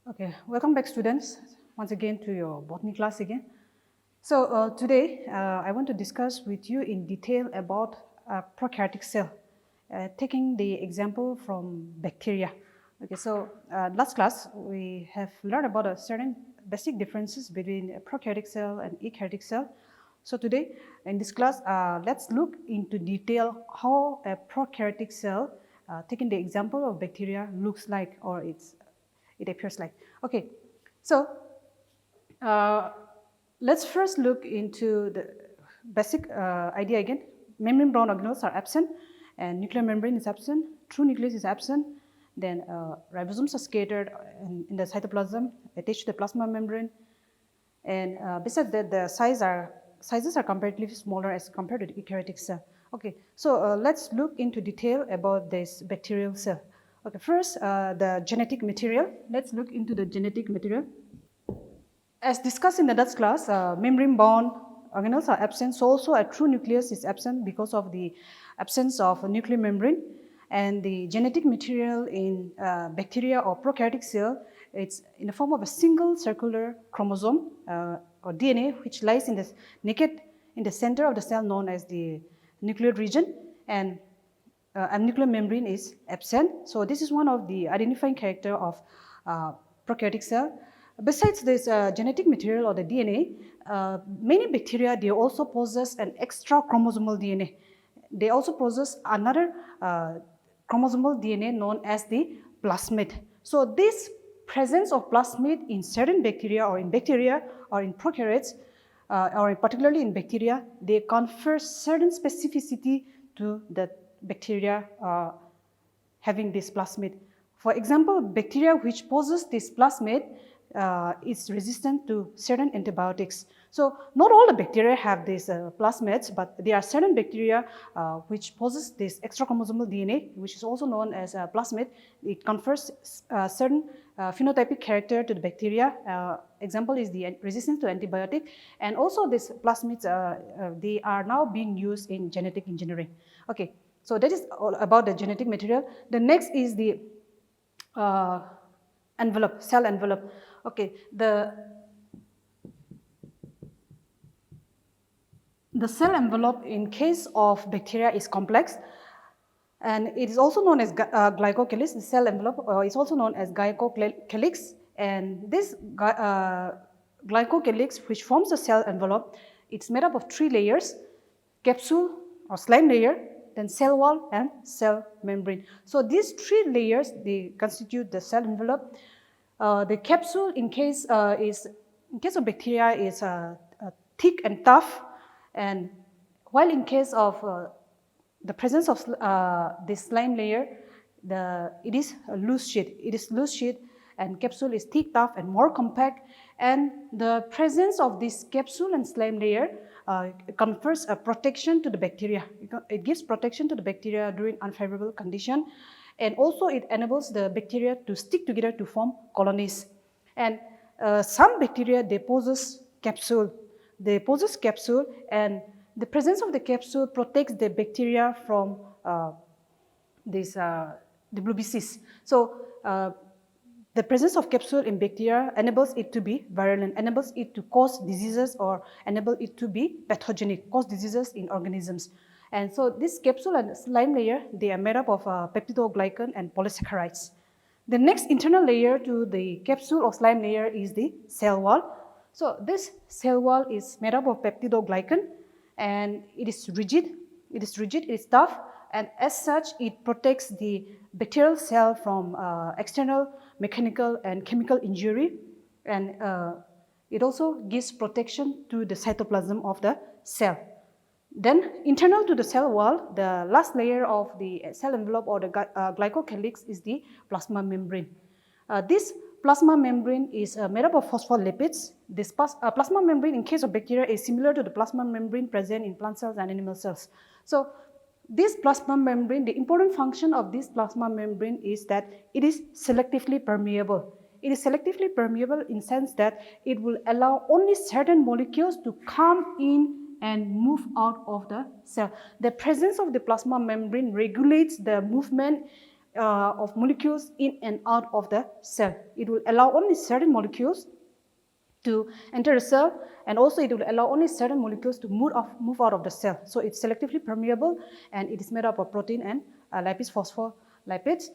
Okay, welcome back students, once again to your botany class again. So today I want to discuss with you in detail about a prokaryotic cell, taking the example from bacteria. Okay, so last class we have learned about a certain basic differences between a prokaryotic cell and eukaryotic cell. So today in this class, let's look into detail how a prokaryotic cell, taking the example of bacteria, looks like, or it appears like. Okay, so let's first look into the basic idea again. Membrane bound organelles are absent, and nuclear membrane is absent, true nucleus is absent, then ribosomes are scattered in the cytoplasm, attached to the plasma membrane, and besides that, the sizes are comparatively smaller as compared to the eukaryotic cell. Okay, so let's look into detail about this bacterial cell. Okay, first the genetic material. Let's look into the genetic material. As discussed in the last class, membrane-bound organelles are absent, so also a true nucleus is absent because of the absence of a nuclear membrane. And the genetic material in bacteria or prokaryotic cell, it's in the form of a single circular chromosome or DNA, which lies in the naked in the center of the cell, known as the nuclear region, and a nuclear membrane is absent. So this is one of the identifying character of prokaryotic cell. Besides this genetic material or the DNA, many bacteria, they also possess an extra chromosomal DNA. They also possess another chromosomal DNA known as the plasmid. So this presence of plasmid in certain bacteria or in prokaryotes, or particularly in bacteria, they confer certain specificity to the bacteria having this plasmid. For example, bacteria which possess this plasmid is resistant to certain antibiotics. So not all the bacteria have these plasmids, but there are certain bacteria which possess this extra chromosomal DNA, which is also known as plasmid. It confers certain phenotypic character to the bacteria. Example is the resistance to antibiotic, and also these plasmids, they are now being used in genetic engineering. Okay, so that is all about the genetic material. The next is the envelope, cell envelope. Okay, the cell envelope in case of bacteria is complex, and it is also known as glycocalyx. The cell envelope is also known as glycocalyx, and this glycocalyx, which forms the cell envelope, it's made up of 3 layers: capsule or slime layer, then cell wall and cell membrane. So these 3 layers, they constitute the cell envelope. The capsule, in case of bacteria, is thick and tough, and while in case of the presence of this slime layer, it is a loose sheet. It is loose sheet, and capsule is thick, tough, and more compact. And the presence of this capsule and slime layer confers a protection to the bacteria. It gives protection to the bacteria during unfavorable condition, and also it enables the bacteria to stick together to form colonies. And some bacteria, they possess capsule. They possess capsule, and the presence of the capsule protects the bacteria from the blue-B-cyst. So the presence of capsule in bacteria enables it to be virulent, enables it to cause diseases, or enable it to be pathogenic, cause diseases in organisms. And so this capsule and slime layer, they are made up of peptidoglycan and polysaccharides. The next internal layer to the capsule or slime layer is the cell wall. So this cell wall is made up of peptidoglycan, and it is rigid, it is tough, and as such, it protects the bacterial cell from external mechanical and chemical injury, and it also gives protection to the cytoplasm of the cell. Then, internal to the cell wall, the last layer of the cell envelope or the glycocalyx is the plasma membrane. This plasma membrane is made up of phospholipids. This plasma membrane in case of bacteria is similar to the plasma membrane present in plant cells and animal cells. So this plasma membrane, the important function of this plasma membrane is that it is selectively permeable. It is selectively permeable in the sense that it will allow only certain molecules to come in and move out of the cell. The presence of the plasma membrane regulates the movement of molecules in and out of the cell. It will allow only certain molecules to enter the cell, and also it will allow only certain molecules to move out of the cell. So it's selectively permeable, and it is made up of protein and lipids, phospholipids.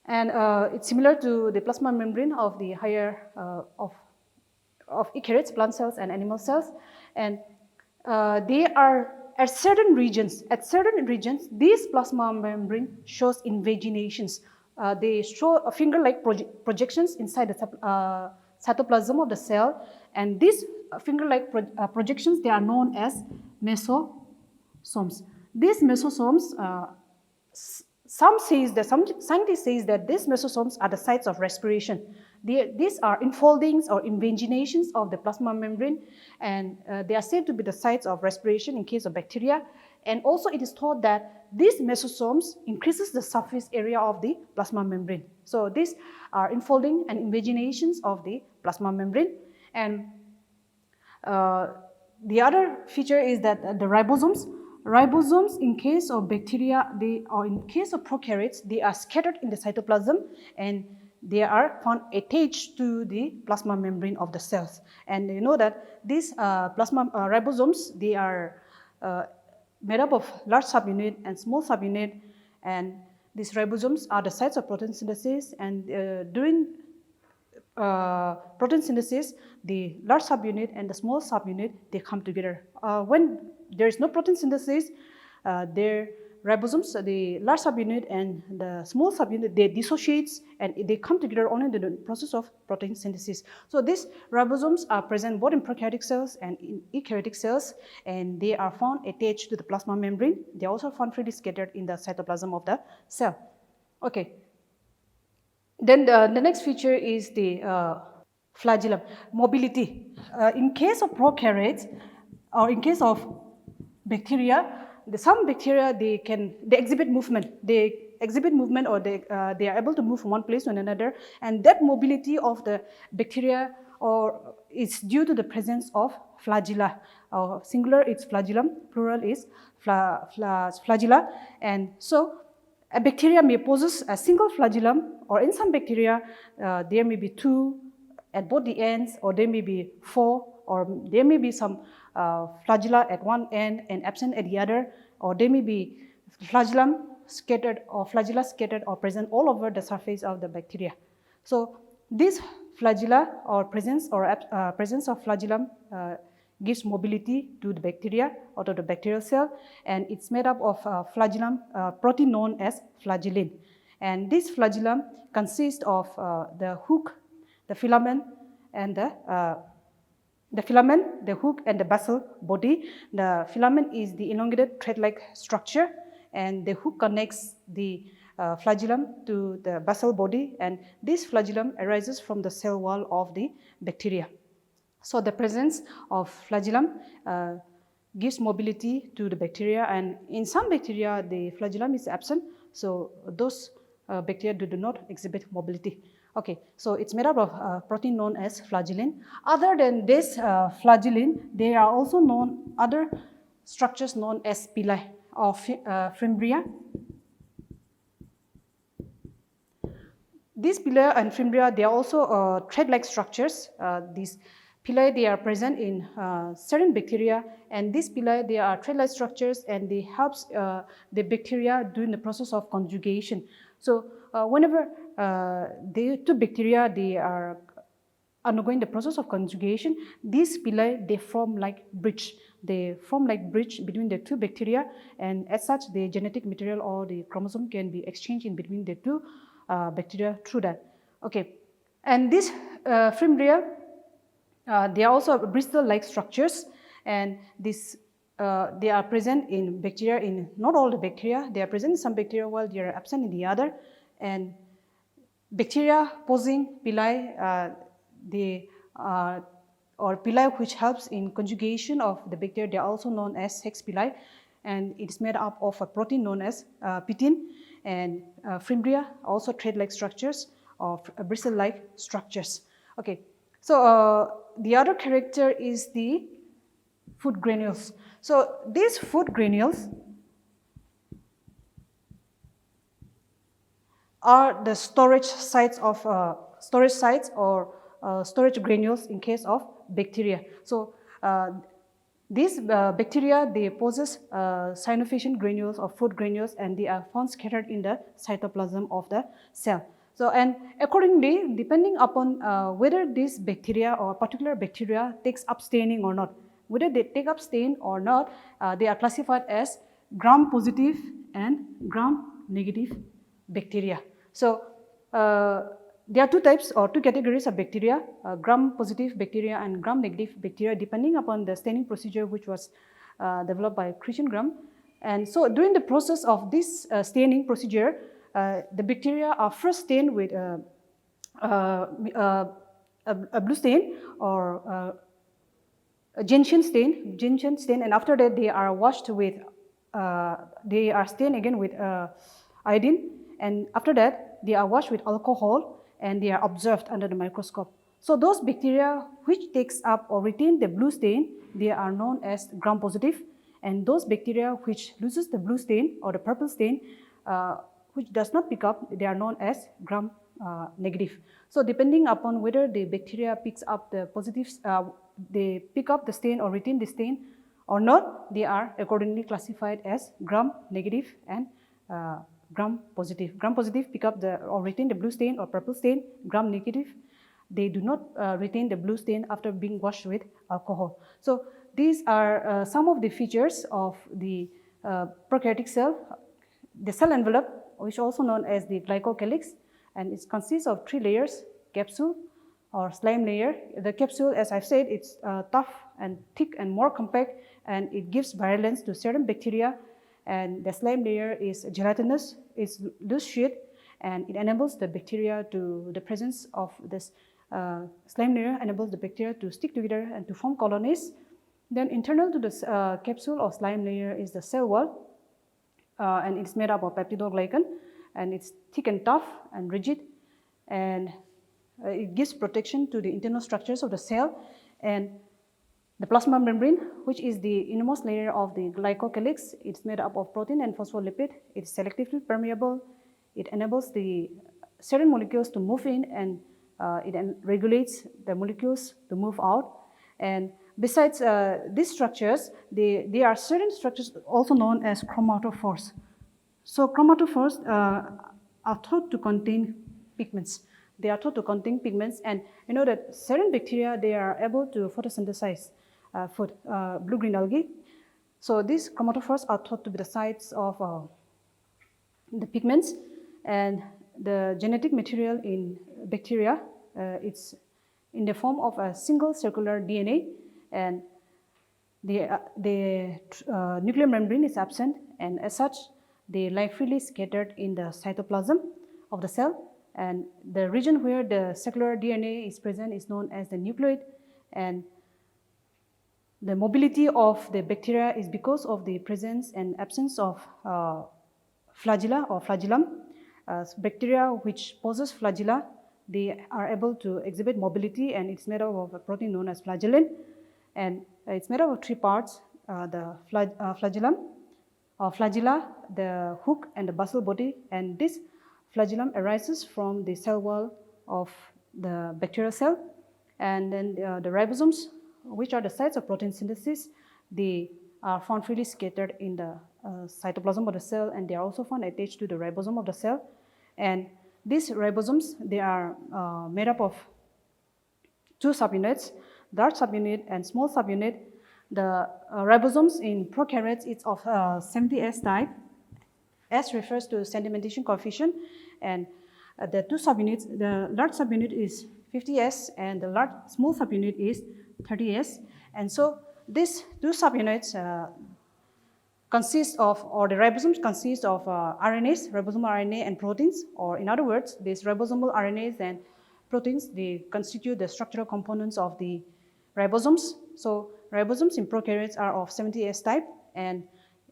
And it's similar to the plasma membrane of the higher of eukaryotes, plant cells and animal cells. And they are at certain regions. At certain regions, this plasma membrane shows invaginations. They show a finger-like projections inside the cytoplasm of the cell, and these finger-like projections, they are known as mesosomes. These mesosomes, some scientists say that these mesosomes are the sites of respiration. These are enfoldings or invaginations of the plasma membrane, and they are said to be the sites of respiration in case of bacteria. And also it is thought that these mesosomes increases the surface area of the plasma membrane. So these are enfolding and invaginations of the plasma membrane. And the other feature is that the ribosomes in case of bacteria, or in case of prokaryotes, they are scattered in the cytoplasm, and they are found attached to the plasma membrane of the cells. And you know that these ribosomes, they are made up of large subunit and small subunit, and these ribosomes are the sites of protein synthesis. And during protein synthesis, the large subunit and the small subunit, they come together. When there is no protein synthesis, their ribosomes, the large subunit and the small subunit, they dissociate and they come together only in the process of protein synthesis. So these ribosomes are present both in prokaryotic cells and in eukaryotic cells, and they are found attached to the plasma membrane. They are also found freely scattered in the cytoplasm of the cell. Okay. Then the next feature is the flagellum, mobility. In case of prokaryotes, or in case of bacteria, some bacteria, they exhibit movement. They exhibit movement, or they are able to move from one place to another, and that mobility of the bacteria is due to the presence of flagella. Singular it's flagellum, plural is flagella. And so a bacteria may possess a single flagellum, or in some bacteria there may be two at both the ends, or there may be four, or there may be some flagella at one end and absent at the other, or there may be flagellum scattered or flagella scattered or present all over the surface of the bacteria. So this flagella or presence of flagellum gives mobility to the bacteria or to the bacterial cell, and it's made up of flagellum protein known as flagellin. And this flagellum consists of the hook, the filament, and the filament, the hook, and the basal body. The filament is the elongated thread-like structure, and the hook connects the flagellum to the basal body, and this flagellum arises from the cell wall of the bacteria. So the presence of flagellum gives mobility to the bacteria, and in some bacteria the flagellum is absent, so those bacteria do not exhibit mobility. Okay, so it's made up of protein known as flagellin. Other than this flagellin, there are also other structures known as pili or fimbria. These pili and fimbria, they are also thread-like structures. These pili, they are present in certain bacteria, and these pili, they are thread-like structures, and they help the bacteria during the process of conjugation. So whenever the two bacteria, they are undergoing the process of conjugation, these pili, they form like bridge. They form like bridge between the two bacteria, and as such, the genetic material or the chromosome can be exchanged in between the two bacteria through that. Okay, and these fimbria, they are also bristle-like structures, and this they are present in bacteria, in not all the bacteria. They are present in some bacteria while they are absent in the other. And bacteria posing pili, or pili which helps in conjugation of the bacteria, they are also known as sex pili, and it is made up of a protein known as pitin. And fimbria also thread-like structures or bristle-like structures. Okay, so the other character is the food granules. So these food granules, are the storage sites or storage granules in case of bacteria. So these bacteria, they possess cyanophysin granules or food granules, and they are found scattered in the cytoplasm of the cell. So, and accordingly, depending upon whether this bacteria or particular bacteria takes up staining or not, whether they take up stain or not, they are classified as gram-positive and gram-negative bacteria. So, there are two types or two categories of bacteria, gram-positive bacteria and gram-negative bacteria, depending upon the staining procedure which was developed by Christian Gram. And so, during the process of this staining procedure, the bacteria are first stained with a blue stain or a gentian stain, and after that they are washed with, they are stained again with iodine, and after that they are washed with alcohol and they are observed under the microscope. So those bacteria which takes up or retain the blue stain, they are known as gram-positive, and those bacteria which loses the blue stain or the purple stain, which does not pick up, they are known as gram-negative. So depending upon whether the bacteria picks up the positives, they pick up the stain or retain the stain or not, they are accordingly classified as gram-negative and gram-positive. Gram-positive pick up the or retain the blue stain or purple stain. Gram-negative, they do not retain the blue stain after being washed with alcohol. So these are some of the features of the prokaryotic cell. The cell envelope, which is also known as the glycocalyx, and it consists of 3 layers: capsule or slime layer. The capsule, as I've said, it's tough and thick and more compact, and it gives virulence to certain bacteria. And the slime layer is gelatinous, it's loose sheet, and it enables the bacteria to, the presence of this slime layer enables the bacteria to stick together and to form colonies. Then internal to the capsule or slime layer is the cell wall, and it's made up of peptidoglycan, and it's thick and tough and rigid, and it gives protection to the internal structures of the cell. And the plasma membrane, which is the innermost layer of the glycocalyx, it's made up of protein and phospholipid. It's selectively permeable. It enables the certain molecules to move in, and it regulates the molecules to move out. And besides these structures, there are certain structures also known as chromatophores. So chromatophores are thought to contain pigments. They are thought to contain pigments, and you know that certain bacteria, they are able to photosynthesize food, blue-green algae. So these chromatophores are thought to be the sites of the pigments, and the genetic material in bacteria, it's in the form of a single circular DNA, and the nuclear membrane is absent, and as such, they lie freely scattered in the cytoplasm of the cell. And the region where the circular DNA is present is known as the nucleoid, and the mobility of the bacteria is because of the presence and absence of flagella or flagellum. Bacteria which possess flagella, they are able to exhibit mobility, and it's made up of a protein known as flagellin, and it's made up of 3 parts: the flagellum, flagella, the hook, and the basal body. And this flagellum arises from the cell wall of the bacterial cell, and then the ribosomes, which are the sites of protein synthesis, they are found freely scattered in the cytoplasm of the cell, and they are also found attached to the ribosome of the cell. And these ribosomes, they are made up of 2 subunits, large subunit and small subunit. The ribosomes in prokaryotes, it's of 70S type. S refers to sedimentation coefficient, and the 2 subunits, the large subunit is 50S and the small subunit is 30S. And so these 2 subunits consist of, or the ribosomes consist of RNAs, ribosomal RNA and proteins, or in other words, these ribosomal RNAs and proteins, they constitute the structural components of the ribosomes. So ribosomes in prokaryotes are of 70S type, and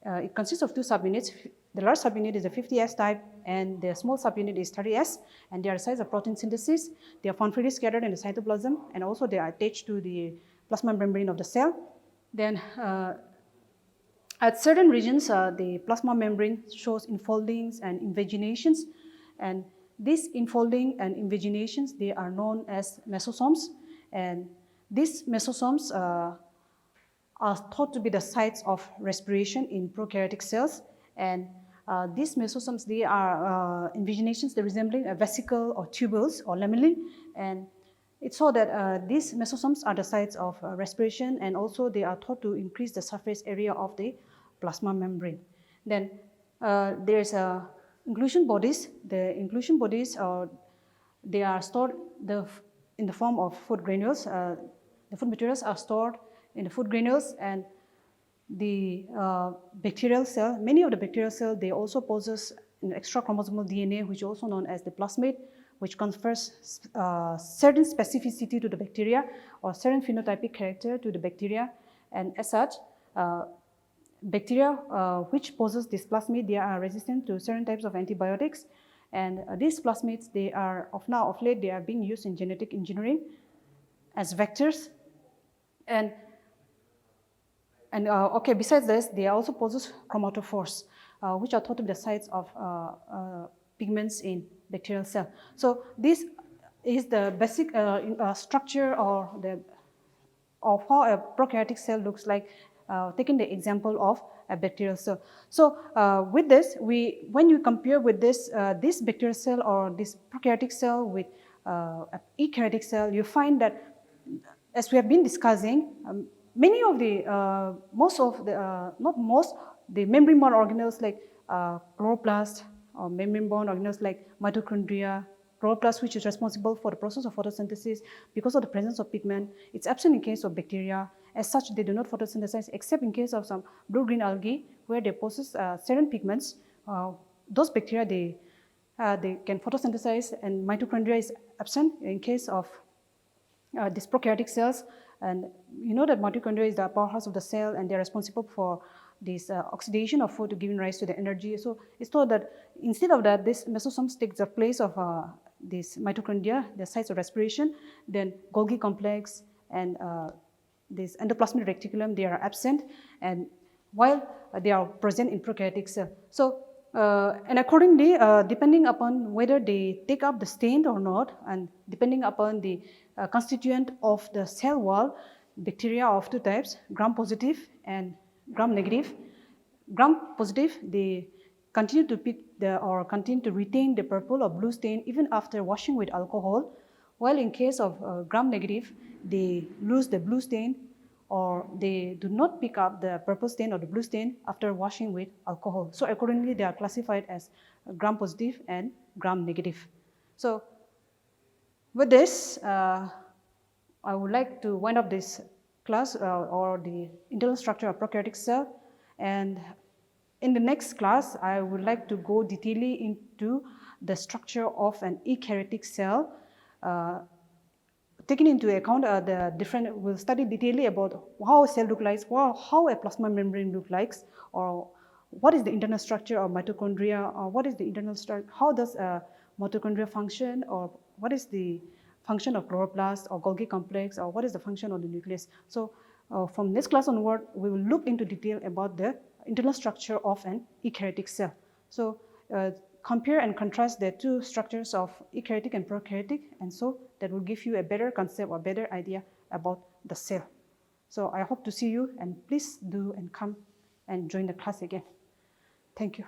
it consists of 2 subunits. The large subunit is a 50S type, and the small subunit is 30S, and they are sites of protein synthesis. They are found freely scattered in the cytoplasm, and also they are attached to the plasma membrane of the cell. Then at certain regions, the plasma membrane shows infoldings and invaginations, and these infolding and invaginations, they are known as mesosomes, and these mesosomes are thought to be the sites of respiration in prokaryotic cells. And these mesosomes, they are invaginations, they're resembling a vesicle or tubules or lamellae. And it's so that these mesosomes are the sites of respiration, and also they are thought to increase the surface area of the plasma membrane. Then there's inclusion bodies. The inclusion bodies they are stored in the form of food granules. The food materials are stored in the food granules, and the bacterial cell, many of the bacterial cells, they also possess an extra chromosomal DNA, which is also known as the plasmid, which confers certain specificity to the bacteria or certain phenotypic character to the bacteria. And as such, bacteria which possess this plasmid, they are resistant to certain types of antibiotics. And these plasmids, they are of late, they are being used in genetic engineering as vectors. And okay, besides this, they also possess chromatophores, which are thought to be the sites of pigments in bacterial cell. So this is the basic structure or of how a prokaryotic cell looks like, taking the example of a bacterial cell. So with this, when you compare with this bacterial cell or this prokaryotic cell with an eukaryotic cell, you find that, as we have been discussing, many of the, the membrane-bound organelles like chloroplast, or membrane-bound organelles like mitochondria, chloroplast, which is responsible for the process of photosynthesis because of the presence of pigment. It's absent in case of bacteria. As such, they do not photosynthesize except in case of some blue-green algae where they possess certain pigments. Those bacteria, they can photosynthesize, and mitochondria is absent in case of these prokaryotic cells. And you know that mitochondria is the powerhouse of the cell, and they're responsible for this oxidation of food to giving rise to the energy. So it's thought that instead of that, this mesosomes takes the place of this mitochondria, the sites of respiration. Then Golgi complex and this endoplasmic reticulum, they are absent, and while they are present in prokaryotic cell. So and accordingly, depending upon whether they take up the stain or not, and depending upon the constituent of the cell wall, bacteria are of two types, gram-positive and gram-negative. Gram-positive, they continue to pick or continue to retain the purple or blue stain even after washing with alcohol, while in case of gram-negative, they lose the blue stain, or they do not pick up the purple stain or the blue stain after washing with alcohol. So accordingly, they are classified as gram-positive and gram-negative. So with this, I would like to wind up this class or the internal structure of prokaryotic cell. And in the next class, I would like to go detailedly into the structure of an eukaryotic cell. Taking into account we'll study detailedly about how a cell looks like, how a plasma membrane looks like, or what is the internal structure of mitochondria, or what is the internal structure, how does mitochondria function, or what is the function of chloroplast or Golgi complex, or what is the function of the nucleus. So from this class onward, we will look into detail about the internal structure of an eukaryotic cell. So compare and contrast the two structures of eukaryotic and prokaryotic, and so that will give you a better concept or better idea about the cell. So I hope to see you, and please do and come and join the class again. Thank you.